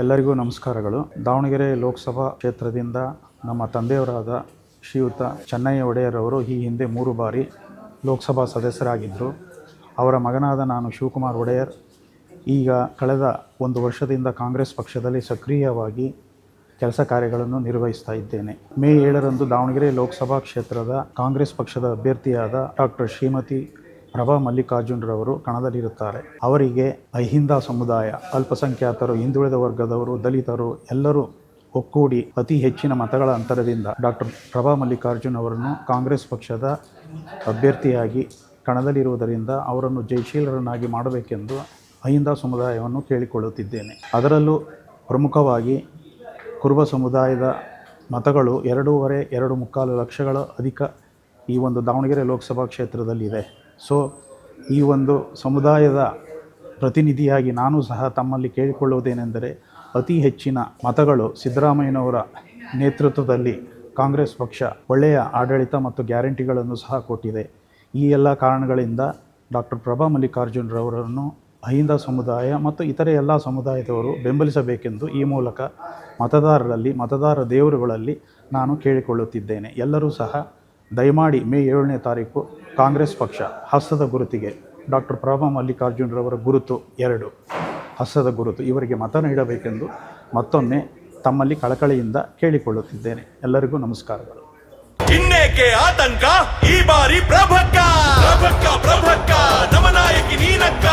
ಎಲ್ಲರಿಗೂ ನಮಸ್ಕಾರಗಳು. ದಾವಣಗೆರೆ ಲೋಕಸಭಾ ಕ್ಷೇತ್ರದಿಂದ ನಮ್ಮ ತಂದೆಯವರಾದ ಶ್ರೀಯುತ ಚೆನ್ನಯ್ಯ ಒಡೆಯರ್ ಅವರು ಈ ಹಿಂದೆ 3 ಬಾರಿ ಲೋಕಸಭಾ ಸದಸ್ಯರಾಗಿದ್ದರು. ಅವರ ಮಗನಾದ ನಾನು ಶಿವಕುಮಾರ್ ಒಡೆಯರ್ ಈಗ ಕಳೆದ 1 ವರ್ಷದಿಂದ ಕಾಂಗ್ರೆಸ್ ಪಕ್ಷದಲ್ಲಿ ಸಕ್ರಿಯವಾಗಿ ಕೆಲಸ ಕಾರ್ಯಗಳನ್ನು ನಿರ್ವಹಿಸ್ತಾ ಇದ್ದೇನೆ. ಮೇ 7ರಂದು ದಾವಣಗೆರೆ ಲೋಕಸಭಾ ಕ್ಷೇತ್ರದ ಕಾಂಗ್ರೆಸ್ ಪಕ್ಷದ ಅಭ್ಯರ್ಥಿಯಾದ ಡಾಕ್ಟರ್ ಶ್ರೀಮತಿ ಪ್ರಭಾ ಮಲ್ಲಿಕಾರ್ಜುನರವರು ಕಣದಲ್ಲಿರುತ್ತಾರೆ. ಅವರಿಗೆ ಅಹಿಂದ ಸಮುದಾಯ, ಅಲ್ಪಸಂಖ್ಯಾತರು, ಹಿಂದುಳಿದ ವರ್ಗದವರು, ದಲಿತರು ಎಲ್ಲರೂ ಒಕ್ಕೂಡಿ ಅತಿ ಹೆಚ್ಚಿನ ಮತಗಳ ಅಂತರದಿಂದ ಡಾಕ್ಟರ್ ಪ್ರಭಾ ಮಲ್ಲಿಕಾರ್ಜುನ್ ಅವರನ್ನು ಕಾಂಗ್ರೆಸ್ ಪಕ್ಷದ ಅಭ್ಯರ್ಥಿಯಾಗಿ ಕಣದಲ್ಲಿರುವುದರಿಂದ ಅವರನ್ನು ಜಯಶೀಲರನ್ನಾಗಿ ಮಾಡಬೇಕೆಂದು ಅಹಿಂದ ಸಮುದಾಯವನ್ನು ಕೇಳಿಕೊಳ್ಳುತ್ತಿದ್ದೇನೆ. ಅದರಲ್ಲೂ ಪ್ರಮುಖವಾಗಿ ಕುರುಬ ಸಮುದಾಯದ ಮತಗಳು 2.25 ಲಕ್ಷಗಳ ಅಧಿಕ ಈ ಒಂದು ದಾವಣಗೆರೆ ಲೋಕಸಭಾ ಕ್ಷೇತ್ರದಲ್ಲಿದೆ. ಸೊ ಈ ಒಂದು ಸಮುದಾಯದ ಪ್ರತಿನಿಧಿಯಾಗಿ ನಾನು ಸಹ ತಮ್ಮಲ್ಲಿ ಕೇಳಿಕೊಳ್ಳುವುದೇನೆಂದರೆ, ಅತಿ ಹೆಚ್ಚಿನ ಮತಗಳು ಸಿದ್ದರಾಮಯ್ಯನವರ ನೇತೃತ್ವದಲ್ಲಿ ಕಾಂಗ್ರೆಸ್ ಪಕ್ಷ ಒಳ್ಳೆಯ ಆಡಳಿತ ಮತ್ತು ಗ್ಯಾರಂಟಿಗಳನ್ನು ಸಹ ಕೊಟ್ಟಿದೆ. ಈ ಎಲ್ಲ ಕಾರಣಗಳಿಂದ ಡಾಕ್ಟರ್ ಪ್ರಭಾ ಮಲ್ಲಿಕಾರ್ಜುನರವರನ್ನು ಅಹಿಂದ ಸಮುದಾಯ ಮತ್ತು ಇತರೆ ಎಲ್ಲ ಸಮುದಾಯದವರು ಬೆಂಬಲಿಸಬೇಕೆಂದು ಈ ಮೂಲಕ ಮತದಾರ ದೇವರುಗಳಲ್ಲಿ ನಾನು ಕೇಳಿಕೊಳ್ಳುತ್ತಿದ್ದೇನೆ. ಎಲ್ಲರೂ ಸಹ ದಯಮಾಡಿ ಮೇ 7ನೇ ತಾರೀಕು ಕಾಂಗ್ರೆಸ್ ಪಕ್ಷ ಹಸ್ತದ ಗುರುತಿಗೆ ಡಾಕ್ಟರ್ ಪ್ರಭಾ ಮಲ್ಲಿಕಾರ್ಜುನರವರ ಗುರುತು 2 ಹಸ್ತದ ಗುರುತು ಇವರಿಗೆ ಮತ ನೀಡಬೇಕೆಂದು ಮತ್ತೊಮ್ಮೆ ತಮ್ಮಲ್ಲಿ ಕಳಕಳಿಯಿಂದ ಕೇಳಿಕೊಳ್ಳುತ್ತಿದ್ದೇನೆ. ಎಲ್ಲರಿಗೂ ನಮಸ್ಕಾರಗಳು. ಇನ್ನೇಕೆ ಆತಂಕ, ಈ ಬಾರಿ ಪ್ರಭಕ್ಕ ನಮ್ಮ ನಾಯಕಿ ನೀನಕ್ಕ.